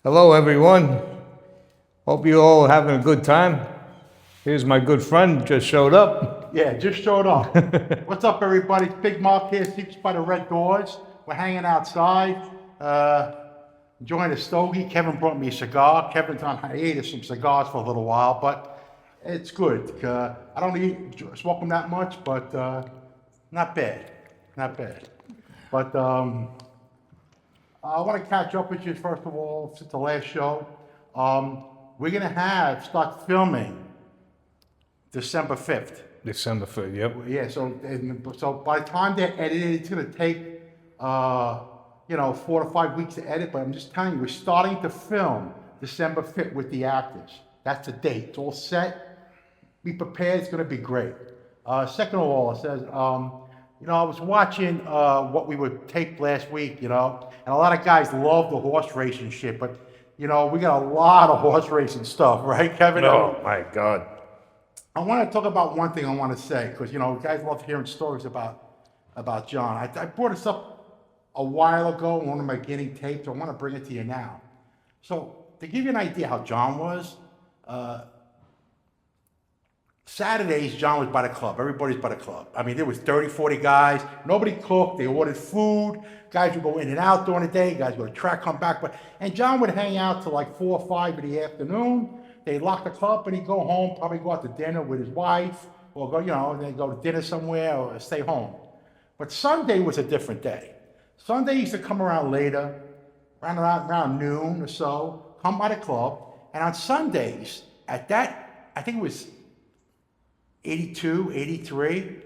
Hello, everyone. Hope you all having a good time. Here's my good friend, just showed up. Yeah, just showed up. What's up, everybody? It's Big Mark here, Secrets by the Red Doors. We're hanging outside, enjoying a stogie. Kevin brought me a cigar. Kevin's on hiatus from cigars for a little while, but it's good. I don't smoke them that much, but not bad. Not bad. But I want to catch up with you, first of all, since the last show. We're going to start filming December 5th. December 3rd, yep. Yeah, so by the time they're edited, it's going to take, 4 to 5 weeks to edit, but I'm just telling you, we're starting to film December 5th with the actors. That's the date. It's all set. Be prepared. It's going to be great. Second of all, it says, I was watching what we would tape last week, and a lot of guys love the horse racing shit, but, we got a lot of horse racing stuff, right, Kevin? Oh, my God. I want to talk about one thing I want to say, because, guys love hearing stories about John. I brought this up a while ago in one of my beginning tapes. I want to bring it to you now. So, to give you an idea how John was, Saturdays, John was by the club. Everybody's by the club. I mean, there was 30, 40 guys. Nobody cooked. They ordered food. Guys would go in and out during the day. Guys would go to track, come back. And John would hang out till like 4 or 5 in the afternoon. They'd lock the club and he'd go home, probably go out to dinner with his wife, or go, and then go to dinner somewhere or stay home. But Sunday was a different day. Sunday used to come around later, around noon or so, come by the club. And on Sundays, I think it was 82, 83.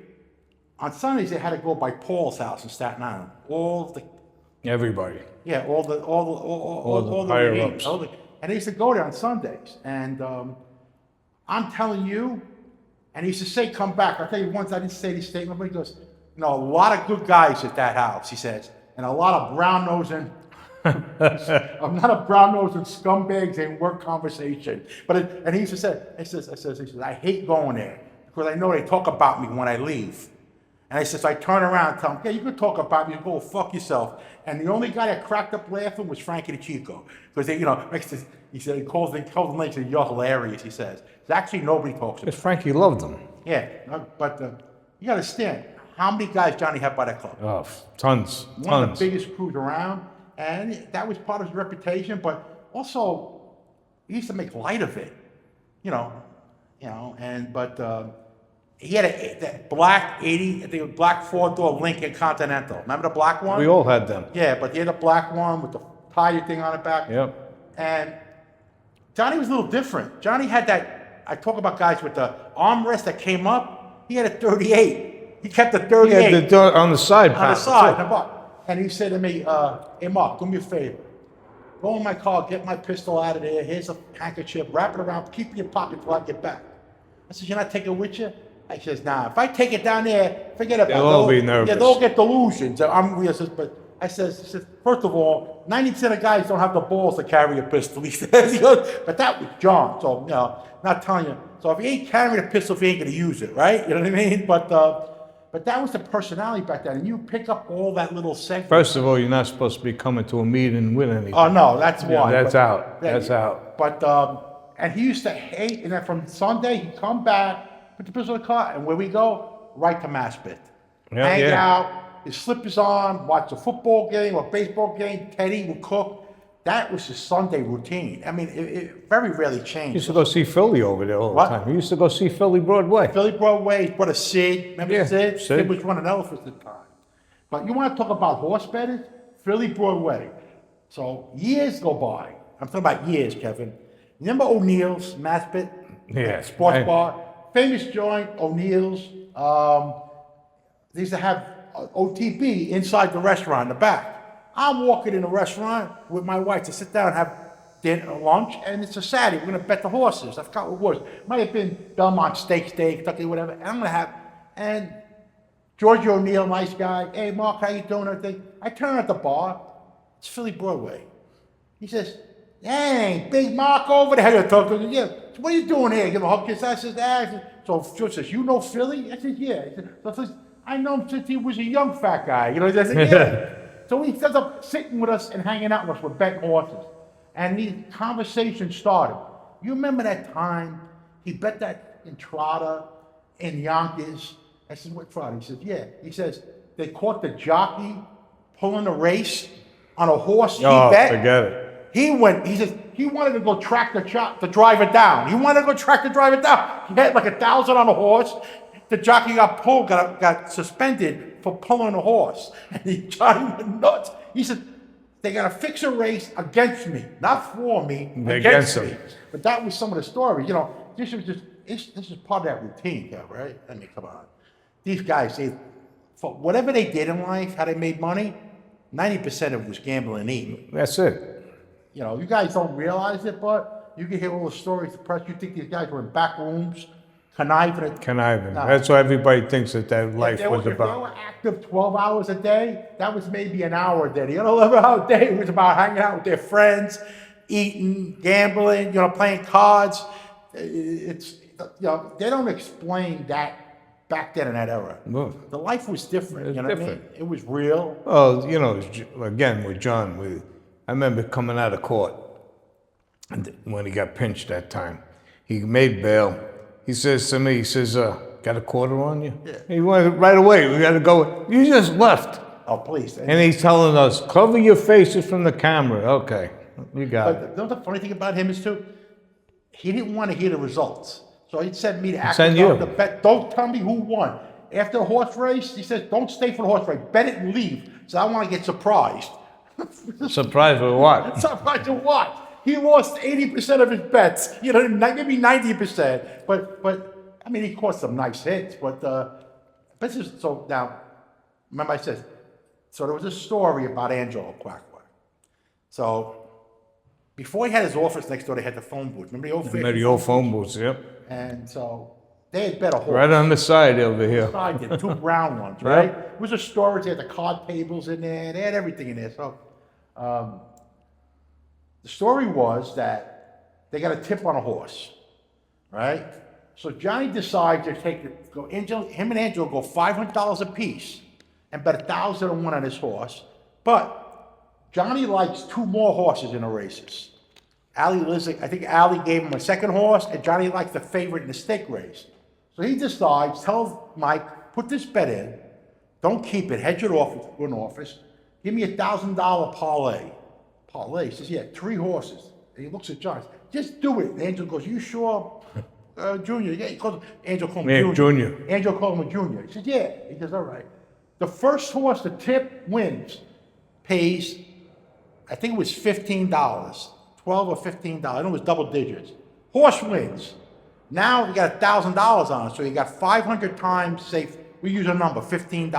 On Sundays, they had to go by Paul's house in Staten Island. Everybody. Yeah, all the higher ups. And they used to go there on Sundays. And I'm telling you, and he used to say, come back. I'll tell you once, I didn't say this statement, but he goes, a lot of good guys at that house, he says, and a lot of brown-nosing, I'm not a brown-nosing scumbags in work conversation. And he used to say, he says, I hate going there, because I know they talk about me when I leave. And I says, I turn around and tell him, yeah, you can talk about me, you go fuck yourself. And the only guy that cracked up laughing was Frankie the Chico. Because he said, he calls them names, and you're hilarious, he says. Actually, nobody talks about Because Frankie loved them. Yeah, but you got to understand, how many guys Johnny had by that club? Oh, tons. One of the biggest crews around. And that was part of his reputation, but also, he used to make light of it. He had that black 80, I think it was black 4-door Lincoln Continental. Remember the black one? We all had them. Yeah, but he had a black one with the tire thing on the back. Yep. And Johnny was a little different. Johnny had that, I talk about guys with the armrest that came up. He had a 38. He kept the 38. He had the door on the side. On the side. And he said to me, hey Mark, do me a favor. Go in my car, get my pistol out of there. Here's a handkerchief, wrap it around, keep it in your pocket till I get back. I said, you're not taking it with you? I says, nah, if I take it down there, forget about it. They'll all be nervous. Yeah, they'll get delusions. But I says, first of all, 90% of guys don't have the balls to carry a pistol. He says, but that was John. So, not telling you. So if he ain't carrying a pistol, he ain't going to use it, right? You know what I mean? But that was the personality back then. And you pick up all that little segment. First of all, you're not supposed to be coming to a meeting with anything. Oh, no, that's why. That's out. That's out. But, and he used to hate, and then from Sunday, he'd come back, put the pistol in the car, and where we go, right to Maspeth. Hang out, his slippers on, watch a football game or baseball game, Teddy would cook. That was his Sunday routine. I mean, it very rarely changed. He used to go see Philly over there all the time. He used to go see Philly Broadway. Philly Broadway, his brother Sid. Remember Sid? Sid was running elephants at the time. But you want to talk about horse betters? Philly Broadway. So years go by. I'm talking about years, Kevin. Remember O'Neill's, Maspeth? Yeah. Sports bar. Famous joint, O'Neill's. They used to have OTB inside the restaurant in the back. I'm walking in the restaurant with my wife to sit down and have dinner, lunch, and it's a Saturday. We're going to bet the horses. I forgot what it was. It might have been Belmont Steak, Kentucky, whatever. And I'm going to have, and George O'Neill, nice guy. Hey, Mark, how you doing? Everything. I turn at the bar. It's Philly Broadway. He says, hey, Big Mark over there. Talk to him. Yeah, so what are you doing here? Give him a hug, kiss. I says, So George says, you know Philly? I said, yeah. He said, so I says, I know him since he was a young fat guy. I said, yeah. So he ends up sitting with us and hanging out with us. We're betting horses. And the conversation started. You remember that time he bet that entrada in Yonkers? I said, what Friday? He says, yeah. He says, they caught the jockey pulling a race on a horse he bet. Forget it. He says, he wanted to go track the driver down. He wanted to go track the driver down. He had like 1,000 on a horse. The jockey got pulled, got suspended for pulling a horse. And Johnny went nuts. He said, they got to fix a race against me, not for me, against me. But that was some of the stories. You know, this is part of that routine, right? I mean, come on. These guys, for whatever they did in life, how they made money, 90% of it was gambling and eating. That's it. You know, you guys don't realize it, but you can hear all the stories. The press, you think these guys were in back rooms, conniving. Conniving. No. That's what everybody thinks that life was about. If they were active 12 hours a day, that was maybe an hour a day. The other 11 hours a day was about hanging out with their friends, eating, gambling, you know, playing cards. It's, you know, they don't explain that back then in that era. No. The life was different. You know what I mean? It was real. Well, you know, again, with John, I remember coming out of court and when he got pinched that time. He made bail. He says to me, he says, got a quarter on you? Yeah. He went right away. We got to go. You just left. Oh, please. And he's telling us, cover your faces from the camera. Okay, you got it. But the funny thing about him is, too, he didn't want to hear the results. So he'd send me to act the bet. Don't tell me who won. After the horse race, he says, don't stay for the horse race. Bet it and leave. So I want to get surprised. Surprised with what? Surprised with what? He lost 80% of his bets. You know, maybe 90%. But I mean, he caught some nice hits. But so now, remember I said, so there was a story about Angelo Quackler. So before he had his office next door, they had the phone booth. Remember the old phone booths? Yep. And so they had bet a horse. Right on the side over here. Side there, 2 brown ones, right? Yep. It was a storage. They had the card tables in there. They had everything in there. So the story was that they got a tip on a horse, right? So Johnny decides to him and Angelo go $500 a piece and bet 1,001 on his horse. But Johnny likes 2 more horses in the races. I think Allie gave him a second horse, and Johnny likes the favorite in the stake race. So he decides, tells Mike, put this bet in, don't keep it, hedge it off to an office, give me $1,000 parlay. Parlay, he says, yeah, 3 horses. And he looks at Johnny, just do it. And Angel goes, you sure, Junior? Yeah, Angel called him Junior. Angel called him Junior. He says, yeah. He says, all right. The first horse, the tip, wins, pays, I think it was $15, 12 or $15. I know it was double digits. Horse wins. Now we got $1,000 on it, so you got 500 times, say, we use a number, $15.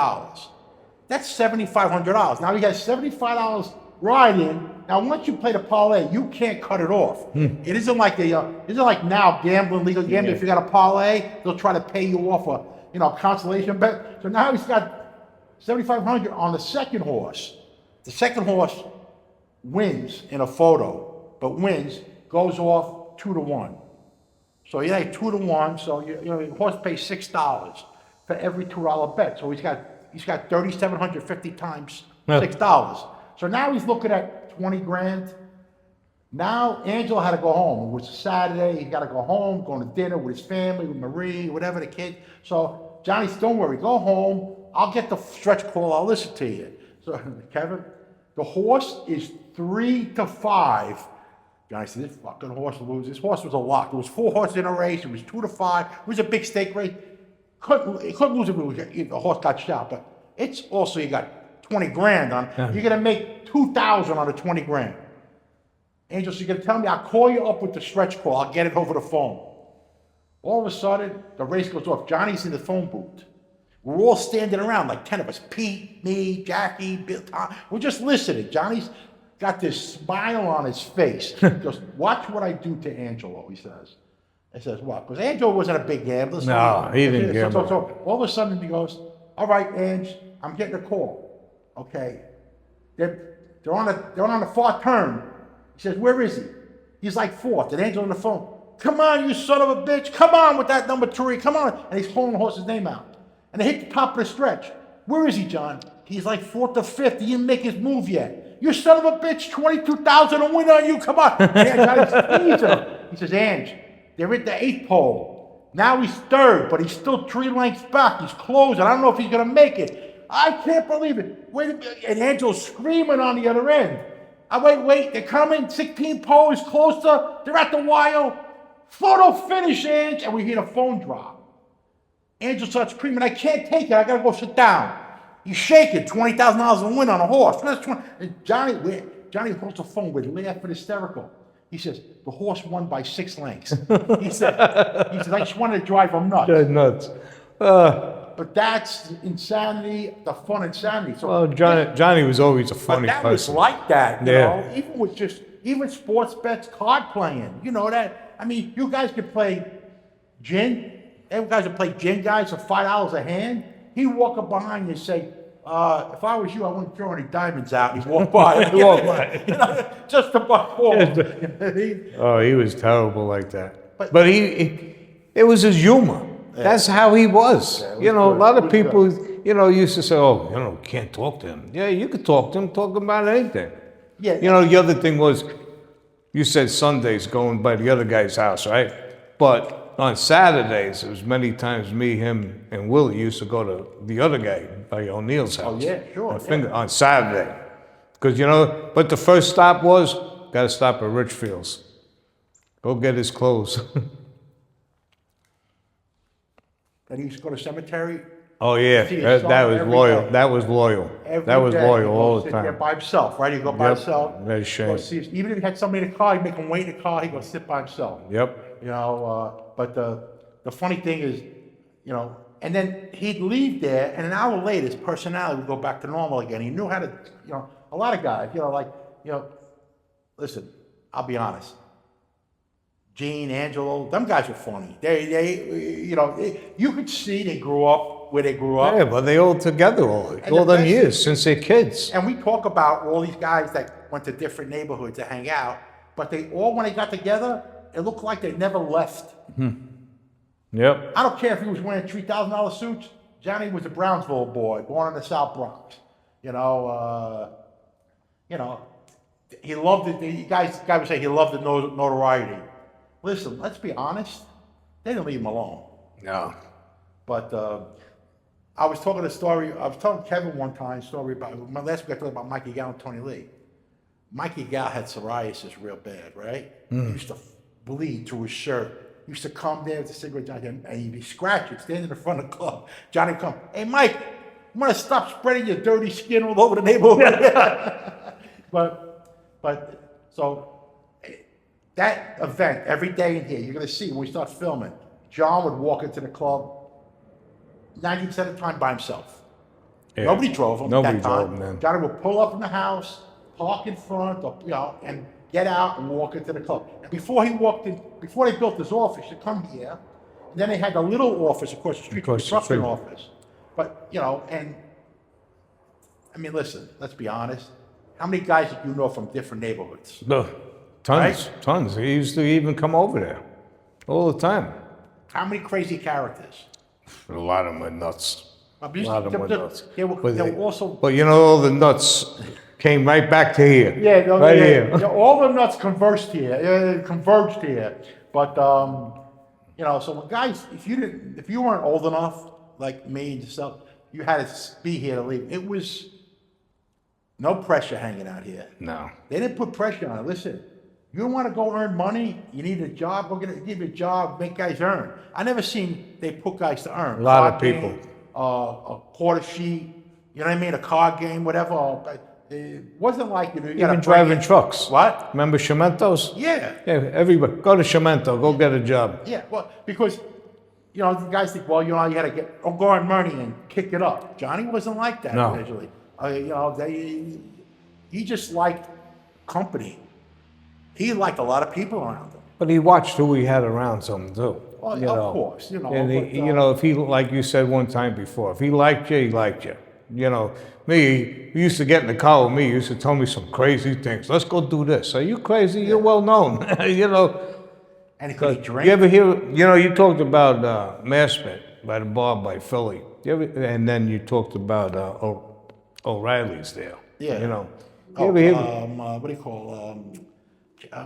That's $7,500. Now we got $75 riding. Now once you play the parlay, you can't cut it off. It isn't like now gambling, legal gambling. Yeah. If you got a parlay, they'll try to pay you off a consolation bet. So now he's got $7,500 on the second horse. The second horse wins in a photo, but goes off 2-1. So he had 2-1. So the horse pays $6 for every $2 bet. So he's got 3,750 times $6. So now he's looking at 20 grand. Now Angelo had to go home. It was a Saturday. He got to go home, going to dinner with his family, with Marie, whatever the kid. So Johnny said, don't worry, go home. I'll get the stretch call. I'll listen to you. So Kevin, the horse is 3-5. Johnny said, this fucking horse will lose. This horse was a lock. There was 4 horses in a race. It was 2-5. It was a big stake race. It couldn't lose if the horse got shot. But it's also, you got 20 grand on. You're going to make 2,000 on the 20 grand. Angel, so you're going to tell me, I'll call you up with the stretch call. I'll get it over the phone. All of a sudden, the race goes off. Johnny's in the phone booth. We're all standing around, like 10 of us. Pete, me, Jackie, Bill, Tom. We're just listening. Johnny's got this smile on his face. He goes, watch what I do to Angelo, he says. I says, what? Because Angelo wasn't a big gambler. No, he didn't gamble. So all of a sudden he goes, all right, Ange, I'm getting a call. Okay. They're on the far turn. He says, where is he? He's like 4th. And Angelo on the phone, come on, you son of a bitch. Come on with that number 3. Come on. And he's calling the horse's name out. And they hit the top of the stretch. Where is he, John? He's like 4th or 5th. He didn't make his move yet. You son of a bitch, 22,000 to win on you. Come on. Yeah, Johnny's teasing him. He says, Ange, they're at the 8th hole. Now he's 3rd, but he's still 3 lengths back. He's closing. I don't know if he's going to make it. I can't believe it. Wait a minute. And Angel's screaming on the other end. Wait, they're coming. 16th hole is closer. They're at the wire. Photo finish, Ange. And we hear the phone drop. Angel starts screaming, I can't take it. I got to go sit down. He's shaking, $20,000 to win on a horse. And Johnny holds the phone with laughing hysterical. He says, the horse won by 6 lengths. He said, I just wanted to drive him nuts. That's nuts. But that's insanity, the fun insanity. So, Well, Johnny was always a funny but that person. was like that, you Yeah. know, even sports bets, card playing, you know that. I mean, you guys could play gin. You guys would play gin, guys, for $5 a hand. He'd walk up behind you and say, if I was you, I wouldn't throw any diamonds out. And he'd walk by. He'd walk by. You know, just a buck four. Oh, he was terrible like that. But it was his humor. Yeah. That's how he was. Yeah, you know, good. a lot of people, you know, used to say, oh, you know, can't talk to him. Yeah, you could talk to him, talk about anything. Yeah. You know, the other thing was, you said Sundays going by the other guy's house, right? But on Saturdays, it was many times me, him, and Willie used to go to the other guy by O'Neill's house. Oh, yeah, sure. On Saturday. Because, you know, but the first stop was, got to stop at Richfield's. Go get his clothes. And he used to go to cemetery. Oh, yeah, See his that son was every loyal. day. That was loyal. Every That was day. loyal He'd all go the sit there time. by himself, right? He'd go by Yep. himself. Very shame. Go see even if he had somebody in the car, he'd make him wait in the car. He'd go sit by himself. Yep. You know, but the funny thing is, you know, and then he'd leave there, and an hour later, his personality would go back to normal again. He knew how to, you know, a lot of guys, you know, like, you know, listen, I'll be honest. Gene, Angelo, them guys were funny. You know, you could see they grew up where they grew up. Yeah, but they all together all the them best years, since they're kids. And we talk about all these guys that went to different neighborhoods to hang out, but they all, when they got together, it looked like they never left. Yep. I don't care if he was wearing $3,000 suits. Johnny was a Brownsville boy, born in the South Bronx. You know, he loved it. The guy would say he loved the notoriety. Listen, let's be honest. They didn't leave him alone. No. But I was telling Kevin one time a story about, last week I talked about Mikey Gal and Tony Lee. Mikey Gal had psoriasis real bad, right? He used to bleed through his shirt. He used to come there with a cigarette, and he'd be scratching, standing in front of the club. Johnny would come, hey, Mike, you want to stop spreading your dirty skin all over the neighborhood? but so that event, every day in here, you're going to see when we start filming, John would walk into the club 90% of the time by himself. Yeah. Nobody drove him Nobody at that time. drove him, man. Johnny would pull up in the house, park in front, or, you know, and get out and walk into the club. And before they built this office to come here, and then they had the little office across the street, the Across the construction street. office. But, you know, and, I mean, listen, let's be honest. How many guys did you know from different neighborhoods? No. Tons, Right? tons. He used to even come over there all the time. How many crazy characters? A lot of them are nuts. A lot of them were nuts. They were also... But you know, all the nuts came right back to here. Yeah, right here. Yeah, all the nuts converged here. But you know, so when guys, if you weren't old enough, like me and yourself, you had to be here to leave. It was no pressure hanging out here. No. They didn't put pressure on it. Listen, you want to go earn money, you need a job, we're gonna give you a job, make guys earn. I never seen they put guys to earn. A lot of Card game, people. A quarter sheet, you know what I mean, a card game, whatever. It wasn't like, you know, you gotta Even bring driving in- trucks. What? Remember Cementos? Yeah. Yeah, everybody. Go to Cemento. Go get a job. Yeah, well, because, you know, the guys think, well, you know, you got to go earn money and kick it up. Johnny wasn't like that No. originally. You know, he just liked company. He liked a lot of people around him. But he watched who he had around him too. Well, you of know. course, you know. And but, you know, if he, like you said one time before, if he liked you, he liked you. You know, me, he used to get in the car with me. He used to tell me some crazy things. Let's go do this. Are you crazy? You're well known. You know. and could he drink? You ever hear? You know, you talked about Maspet by the bar by Philly. And then you talked about O'Reilly's there. Yeah. You know, You ever hear? What do you call,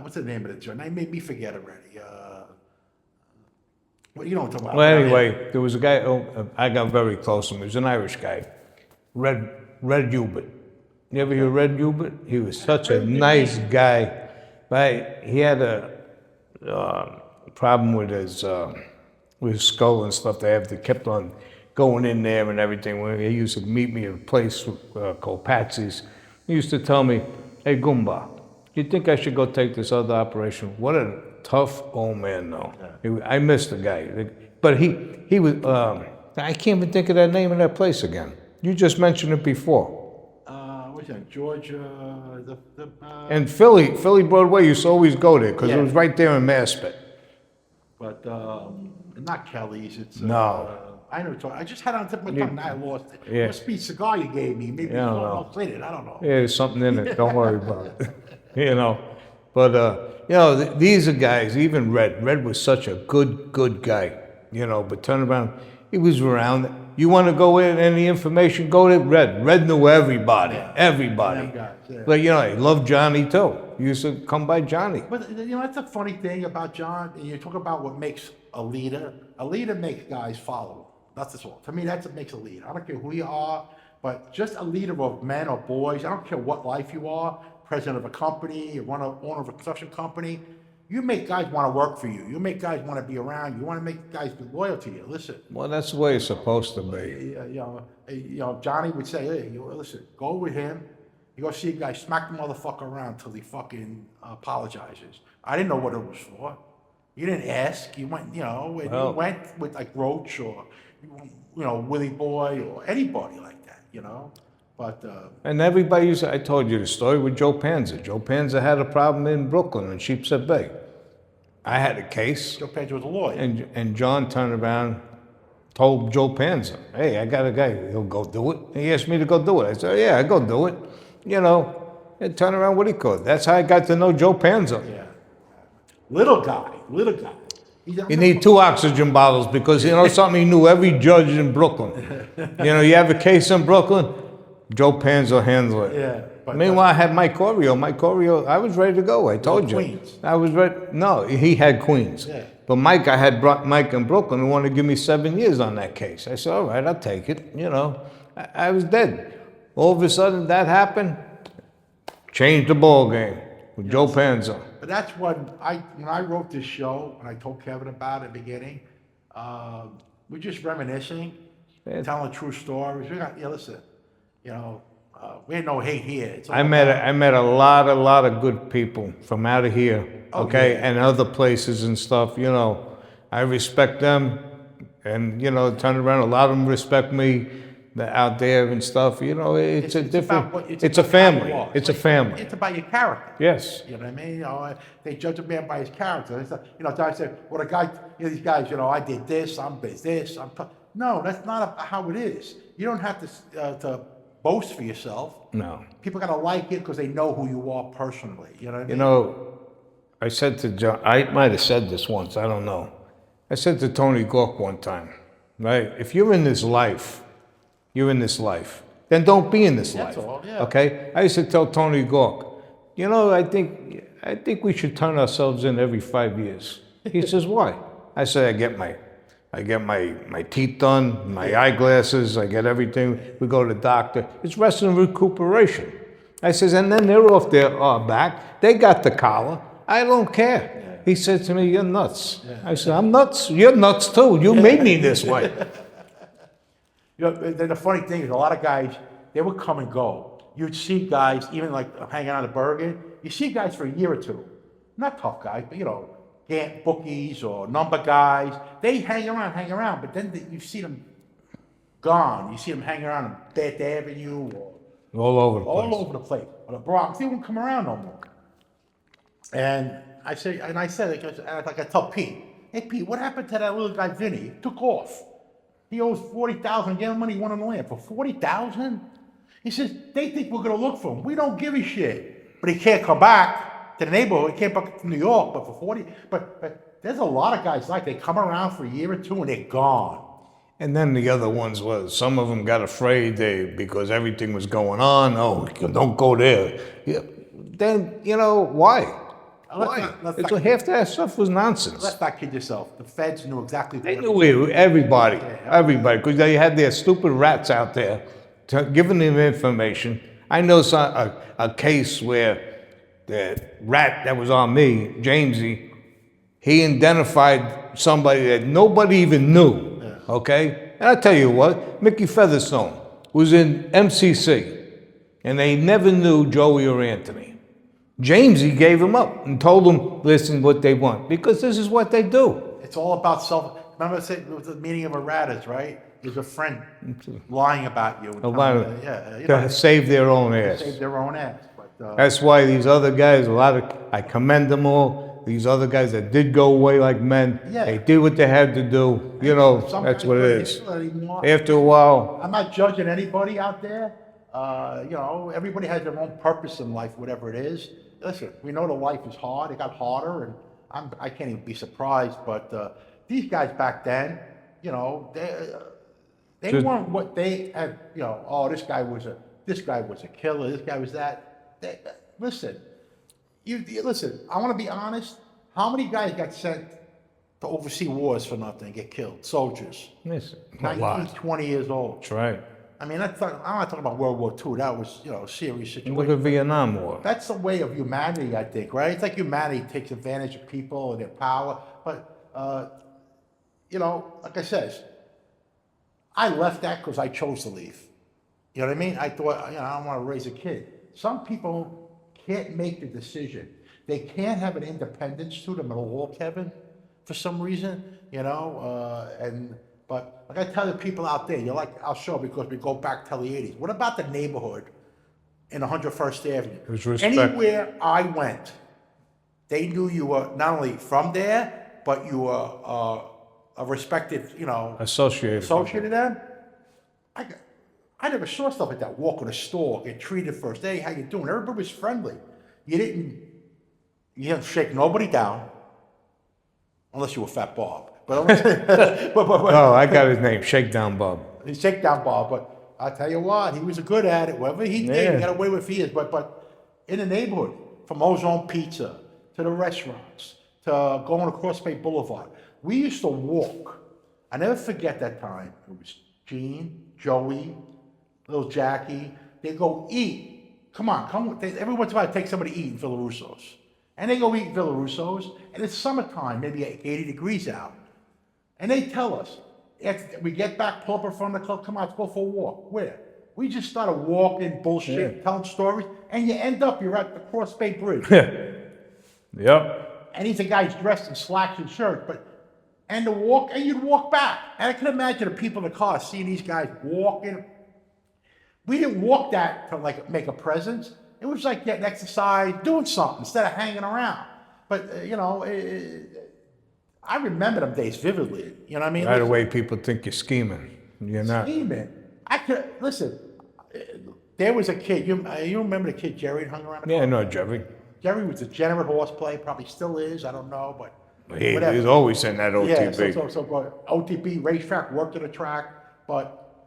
what's the name of the joint? They made me forget already. Well, you know what I'm talking about. Well, anyway, there was a guy. I got very close to him. He was an Irish guy, Red Hubert. You ever hear Red Hubert? He was such a nice guy, but he had a problem with his skull and stuff. They kept on going in there and everything. When he used to meet me at a place called Patsy's, he used to tell me, "Hey Goomba, you think I should go take this other operation?" What a tough old man, though. I miss the guy, but he was. I can't even think of that name of that place again. You just mentioned it before. What's that? Georgia, And Philly Broadway used to always go there because it was right there in Maspet. but not Kelly's. It's No. I know. I just had it on the tip of my tongue. Now I lost it. Yeah. Must be a cigar you gave me. Maybe Yeah, I don't someone know. else lit it. I don't know. Yeah, there's something in it. Don't worry about it. You know, but these are guys. Even Red was such a good guy. You know, but turn around, he was around. You want to go in any information? Go to Red. Red knew everybody. Everybody. Them guys, yeah. But you know, he loved Johnny too. He used to come by Johnny. But you know, that's a funny thing about John. You talk about what makes a leader. A leader makes guys follow him. That's all. To me, that's what makes a leader. I don't care who you are, but just a leader of men or boys. I don't care what life you are. President of a company, you owner of a construction company. You make guys want to work for you. You make guys want to be around you. You want to make guys be loyal to you. Listen. Well, that's the way it's supposed to be. You know, Johnny would say, "Hey, listen, go with him. You go see a guy, smack the motherfucker around till he fucking apologizes." I didn't know what it was for. You didn't ask. You went, you know, and you went with like Roach or, you know, Willie Boy or anybody like that, you know. But And everybody used to, I told you the story with Joe Panza. Joe Panza had a problem in Brooklyn in Sheepshead Bay. I had a case. Joe Pedro was a lawyer. And John turned around, told Joe Panza, "Hey, I got a guy, he'll go do it." He asked me to go do it. I said, "Yeah, I go do it." You know, and turn around, what he called. That's how I got to know Joe Panza. Yeah. Little guy. You need 2 oxygen bottles because, you know something, he knew every judge in Brooklyn. You know, you have a case in Brooklyn, Joe Panza will handle it. Yeah. But Meanwhile, I had Mike Corio. Mike Corio, I was ready to go. I told you. Queens. I was ready. No, he had Queens. Yeah. But I had brought Mike in Brooklyn who wanted to give me 7 years on that case. I said, all right, I'll take it. You know, I was dead. All of a sudden, that happened. Changed the ball game with Joe Panza. But that's when I wrote this show, and I told Kevin about it at the beginning, we're just reminiscing, telling true stories. We got, listen, you know, we had no hate here. It's all I met a lot of good people from out of here, okay, yeah. and other places and stuff. You know, I respect them, and you know, turn around. A lot of them respect me. They're out there and stuff. You know, it's a different. It's a family. It's a family. It's about your character. Yes. You know what I mean? You know, they judge a man by his character. It's you know, I said, well, the guy, you know, these guys, you know, I did this, I'm this, No, that's not how it is. You don't have to boast for yourself. No. People gotta like it because they know who you are personally. You know what I mean? You know, I said to John, I might have said this once, I don't know. I said to Tony Gork one time, right? If you're in this life, you're in this life, then don't be in this life. That's all, yeah. Okay? I used to tell Tony Gork, you know, I think we should turn ourselves in every 5 years. He says, why? I said, I get my teeth done, my eyeglasses, I get everything. We go to the doctor. It's rest and recuperation. I says, and then they're off their back. They got the collar. I don't care. Yeah. He said to me, you're nuts. Yeah. I said, I'm nuts. You're nuts too. You made me this way. You know, the funny thing is, a lot of guys, they would come and go. You'd see guys, even like hanging out at Bergen, you see guys for a year or two. Not tough guys, but you know, bookies or number guys. They hang around, but then you see them gone. You see them hanging around on Beth Avenue or all over the place. Or the Bronx. They won't come around no more. And I said, like I tell Pete, hey Pete, what happened to that little guy Vinny? He took off. He owes $40,000. Get him money, he won on the land for $40,000. He says they think we're gonna look for him. We don't give a shit. But he can't come back to the neighborhood. He can't back to New York. But for 40, but there's a lot of guys like they come around for a year or two and they're gone. And then the other ones was, some of them got afraid because everything was going on. Oh, don't go there. Yeah. Then, why? Why? Half that stuff was nonsense. Let's not kid yourself. The feds knew exactly. They knew everybody, because they had their stupid rats out there giving them information. I know a case where the rat that was on me, Jamesy, he identified somebody that nobody even knew, okay? And I tell you what, Mickey Featherstone was in MCC, and they never knew Joey or Anthony. Jamesy gave him up and told them, listen, what they want, because this is what they do. It's all about self. Remember, the meaning of a rat is, right? There's a friend lying about you. To save their own ass. Save their own ass. But, that's why these other guys, I commend them all. These other guys that did go away like men, they did what they had to do. That's what it is. After a while. I'm not judging anybody out there. Everybody has their own purpose in life, whatever it is. Listen, we know the life is hard. It got harder, and I can't even be surprised. But these guys back then, they weren't what they had. Oh, this guy was a killer. This guy was that. Listen, listen. I want to be honest. How many guys got sent to oversee wars for nothing, get killed? Soldiers. Yes, 19, 20 years old. That's right. I mean, I'm not talking about World War II. That was, a serious situation. Look at Vietnam War. That's the way of humanity, I think, right? It's like humanity takes advantage of people and their power. But, like I said, I left that because I chose to leave. You know what I mean? I thought, I don't want to raise a kid. Some people can't make the decision. They can't have an independence to them at all, Kevin, for some reason, But like I tell the people out there, I'll show because we go back till the 80s. What about the neighborhood in 101st Avenue? Anywhere I went, they knew you were not only from there, but you were a respected, associated with them. I never saw stuff like that. Walk in a store, get treated first. Hey, how you doing? Everybody was friendly. You didn't shake nobody down, unless you were Fat Bob. But I got his name, Shakedown Bob. He's Shakedown Bob, but I tell you what, he was good at it. Whatever he did, he got away with years. But in the neighborhood, from Ozone Pizza to the restaurants to going across Bay Boulevard, we used to walk. I never forget that time. It was Gene, Joey, little Jackie. They go eat. Come on. Every once in a while, take somebody to eat in Villarusso's. And they go eat in Villarusso's, and it's summertime, maybe 80 degrees out. And they tell us, we get back, pull up in front of the club, come on, let's go for a walk. Where? We just started walking, bullshit, telling stories, and you're at the Cross Bay Bridge. Yep. And he's a guy dressed in slacks and shirt, and you'd walk back. And I can imagine the people in the car seeing these guys walking. We didn't walk that to make a presence. It was like getting exercise, doing something instead of hanging around. But, I remember them days vividly. You know what I mean? Right away, people think you're scheming. You're not. Scheming. Listen, there was a kid. You remember the kid Jerry hung around? I know Jerry. Jerry was a degenerate horseplay. Probably still is. I don't know, but he's always in that OTB. Yeah, so OTB racetrack, worked at a track. But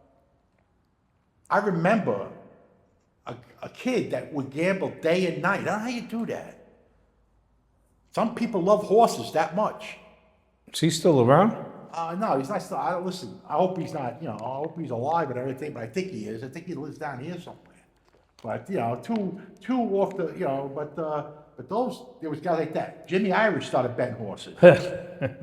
I remember a kid that would gamble day and night. I don't know how you do that. Some people love horses that much. Is he still around? No, he's not still. I don't listen. I hope he's not. I hope he's alive and everything. But I think he is. I think he lives down here somewhere. But two off the. But those there was guys like that. Jimmy Irish started betting horses.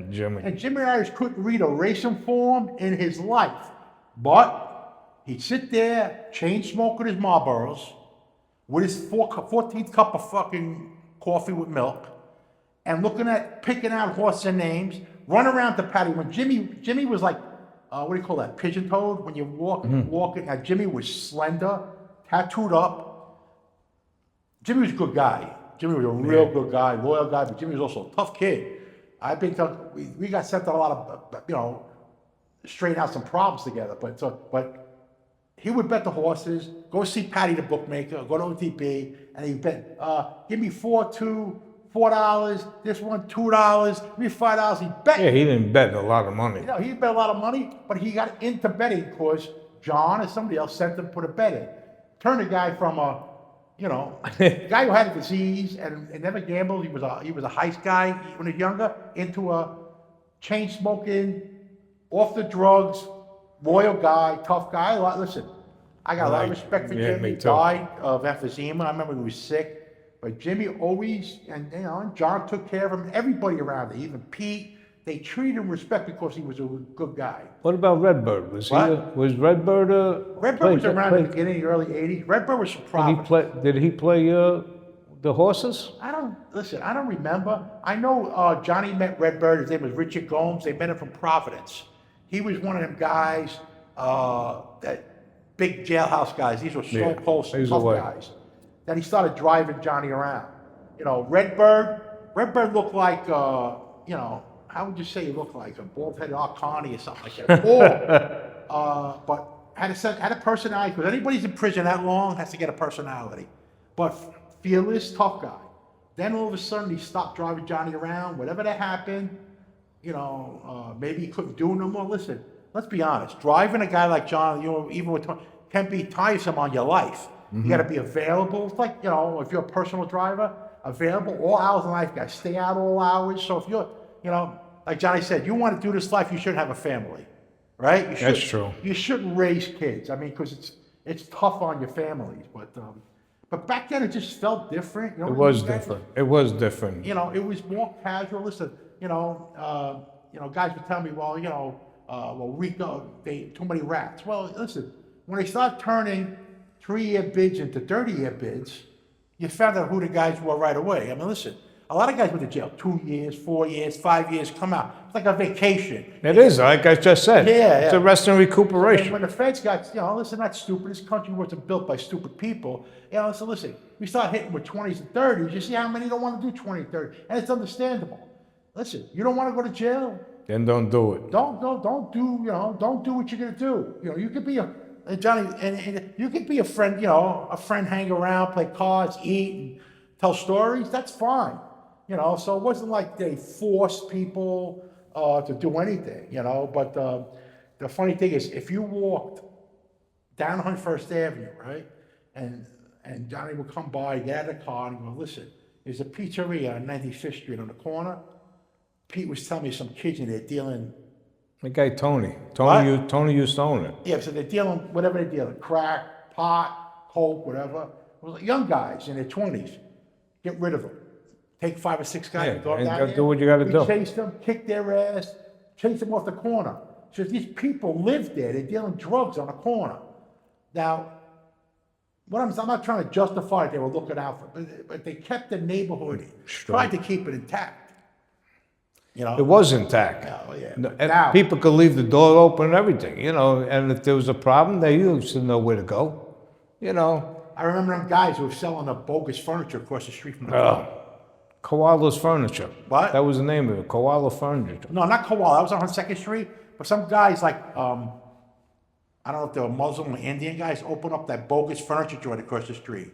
Jimmy. And Jimmy Irish couldn't read a racing form in his life, but he'd sit there, chain smoking his Marlboros, with his 14th cup of fucking coffee with milk, and picking out horses and names. Run around the patio. When Jimmy was like, what do you call that? Pigeon-toed? When you walking. Now Jimmy was slender, tattooed up. Jimmy was a good guy. Jimmy was a real good guy, loyal guy, but Jimmy was also a tough kid. I've been tough. We got sent on a lot of, straighten out some problems together. But he would bet the horses, go see Patty the bookmaker, go to OTB, and he'd bet, give me 4-2, $4, this one $2, me $5. He bet. Yeah, he didn't bet a lot of money. You know, he bet a lot of money, but he got into betting because John or somebody else sent him to put a bet in. Turned a guy from a, you know, a guy who had a disease and never gambled. He was a heist guy when he was younger, into a chain smoking, off the drugs, loyal guy, tough guy. Listen, I got a lot of respect for Jimmy. He died of emphysema. I remember he was sick. But Jimmy always, and you know, and John took care of him. Everybody around him, even Pete, they treated him with respect because he was a good guy. What about Redbird? Was Redbird Redbird was around in the beginning, early '80s. Redbird was from Providence. Did he play the horses? I don't remember. I know Johnny met Redbird. His name was Richard Gomes. They met him from Providence. He was one of them guys, that big jailhouse guys. These were Stone Cold tough guys. Then he started driving Johnny around. You know, Redbird looked like, you know, how would you say he looked like? A bald-headed Arcani or something like that. But had a personality, because anybody's in prison that long has to get a personality. But fearless, tough guy. Then all of a sudden he stopped driving Johnny around. Whatever that happened, you know, maybe he couldn't do no more. Listen, let's be honest. Driving a guy like John, you know, even with can be tiresome on your life. Mm-hmm. You got to be available. It's like, you know, if you're a personal driver, available all hours of life, guys. Stay out all hours. So if you're, you know, like Johnny said, you want to do this life, you should have a family, right? That's true. You shouldn't raise kids. I mean, because it's tough on your families. But back then it just felt different. You know, it was different. It was different. You know, it was more casual. Listen, you know, guys would tell me, well, you know, Rico, too many rats. Well, listen, when they start turning 3-year bids into 30-year bids, you found out who the guys were right away. I mean, listen, a lot of guys went to jail 2 years, 4 years, 5 years, come out. It's like a vacation. It is, like I just said. Yeah, it's a rest and recuperation. So when the feds got, you know, listen, that's stupid. This country wasn't built by stupid people. You know, so listen, we start hitting with 20s and 30s. You see how many don't want to do 20, 30. And it's understandable. Listen, you don't want to go to jail? Then don't do it. Don't do what you're going to do. You know, you could be Johnny, and you could be a friend, you know, a friend, hang around, play cards, eat, and tell stories. That's fine, you know. So it wasn't like they forced people to do anything, you know. But the funny thing is, if you walked down 101st Avenue, right, and Johnny would come by, get out of the car, and go, listen, there's a pizzeria on 95th Street on the corner. Pete was telling me some kids in there dealing. The guy Tony used to own it. Yeah, so they're dealing, whatever they're dealing, crack, pot, coke, whatever. Well, like young guys in their 20s, get rid of them. Take 5 or 6 guys and go down there. Do what you got to do. Chase them, kick their ass, chase them off the corner. So these people live there. They're dealing drugs on the corner. Now, I'm not trying to justify it. They were looking out for it, but they kept the neighborhood, tried to keep it intact. You know, it was intact. Oh, yeah. Now, people could leave the door open and everything, you know, and if there was a problem, they used to know where to go, you know. I remember them guys who were selling the bogus furniture across the street from the club. Koala's Furniture. What? That was the name of it, Koala Furniture. No, not Koala. That was on 2nd Street. But some guys like, I don't know if they were Muslim or Indian guys, opened up that bogus furniture joint across the street.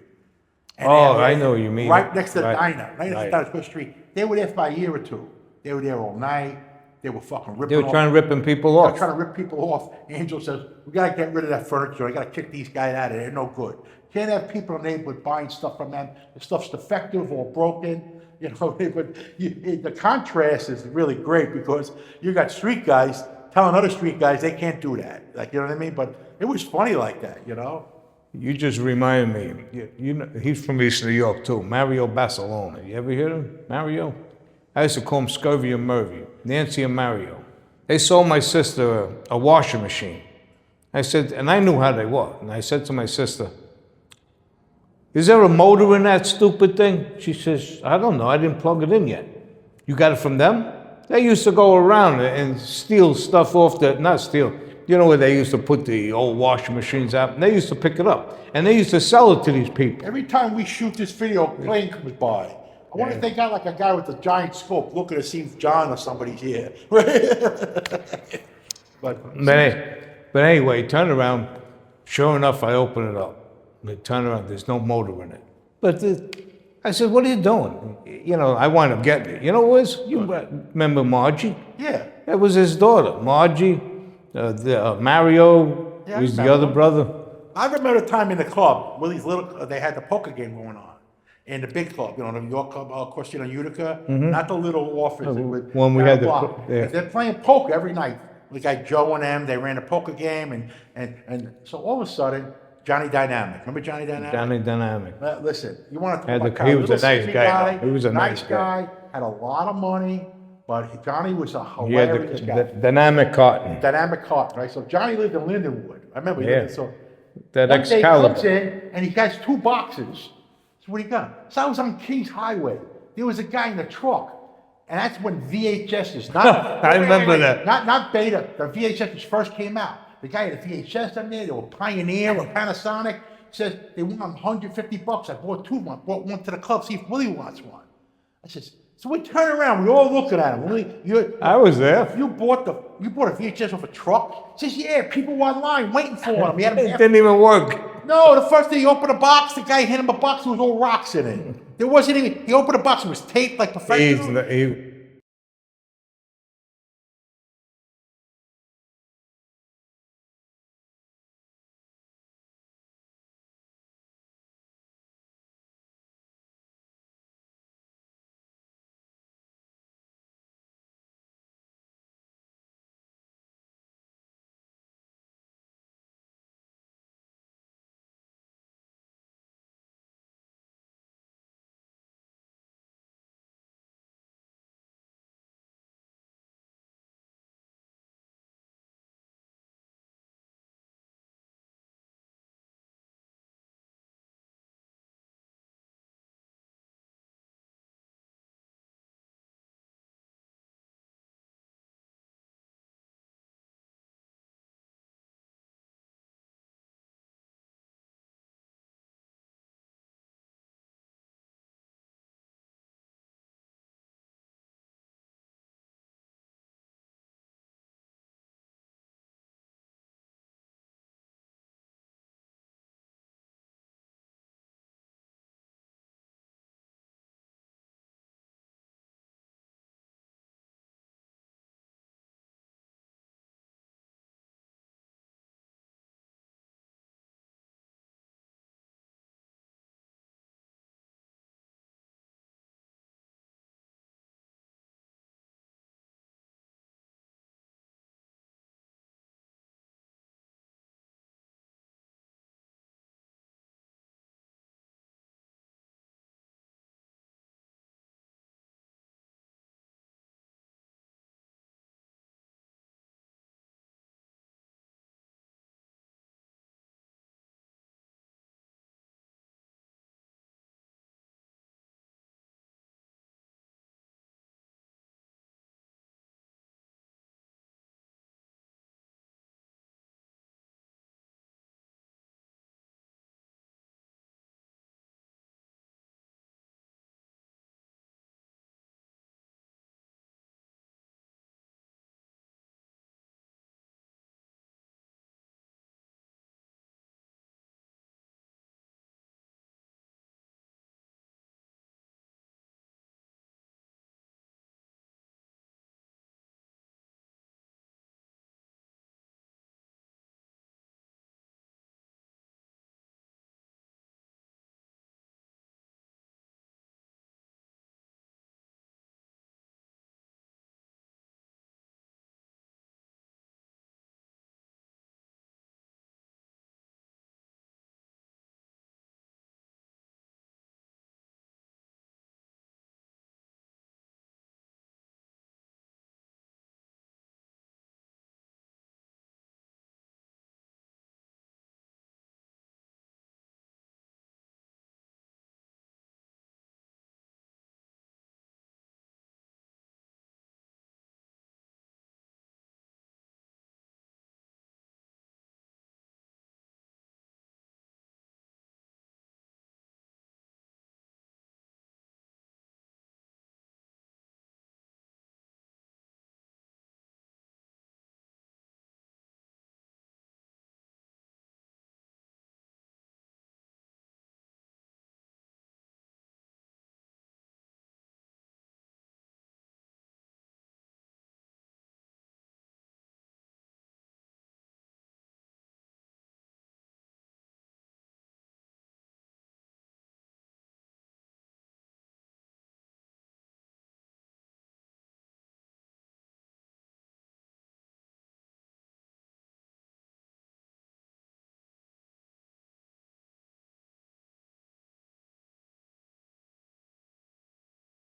And I know what you mean. Right next to the diner, right next to across the street. They were there for a year or two. They were there all night. They were fucking ripping off. They were trying to rip people off. They were trying to rip people off. Angel says, we got to get rid of that furniture. I got to kick these guys out of there. They're no good. Can't have people in the neighborhood buying stuff from them. The stuff's defective or broken. You know, but the contrast is really great because you got street guys telling other street guys they can't do that. Like, you know what I mean? But it was funny like that, you know? You just remind me. You know, he's from East New York, too. Mario Barcelona. You ever hear him? Mario? I used to call him Scurvy and Murvy, Nancy and Mario. They sold my sister a washing machine. I said, and I knew how they were. And I said to my sister, is there a motor in that stupid thing? She says, I don't know. I didn't plug it in yet. You got it from them? They used to go around and steal stuff off not steal. You know where they used to put the old washing machines out? And they used to pick it up. And they used to sell it to these people. Every time we shoot this video, a plane comes by. I wonder if they got like a guy with a giant scope looking to see if John or somebody's here. But anyway, turn around. Sure enough, I open it up. They turn around. There's no motor in it. But I said, what are you doing? You know, I want to get it. You know what it was? You remember Margie? Yeah. That was his daughter. Margie, Mario, Yeah, I was the remember other him. brother. I remember the time in the club, Willie's little, they had the poker game going on. In the big club, the New York club, of course, Utica, not the little office. When we had the yeah. They're playing poker every night. The guy Joe and them, they ran a poker game, and so all of a sudden, Johnny Dynamic. Remember Johnny Dynamic? Johnny Dynamic. Listen, you want to talk Had the- about he was a little nice skinny guy, though. He was a nice guy, had a lot of money, but Johnny was a He had hilarious the guy. Dynamic Cotton. Dynamic cop, right? So Johnny lived in Lindenwood. I remember. Yeah. So That one day he comes Excalibur. in and he has 2 boxes. So what do you got? So I was on Kings Highway. There was a guy in the truck. And that's when VHSs, not I remember that. Not beta, the VHSs first came out. The guy had a VHS on there, they were Pioneer or Panasonic. Says they want $150. I bought 2 of them. I brought one to the club, see if Willie wants one. I says, so we turn around, we're all looking at him. Willie, I was there. you bought a VHS off a truck? He says, yeah, people were online waiting for him. He had It him. didn't even work. No, the first day he opened a box, the guy hit him a box, there was all rocks in it. There wasn't even, he opened a box, it was taped like professional.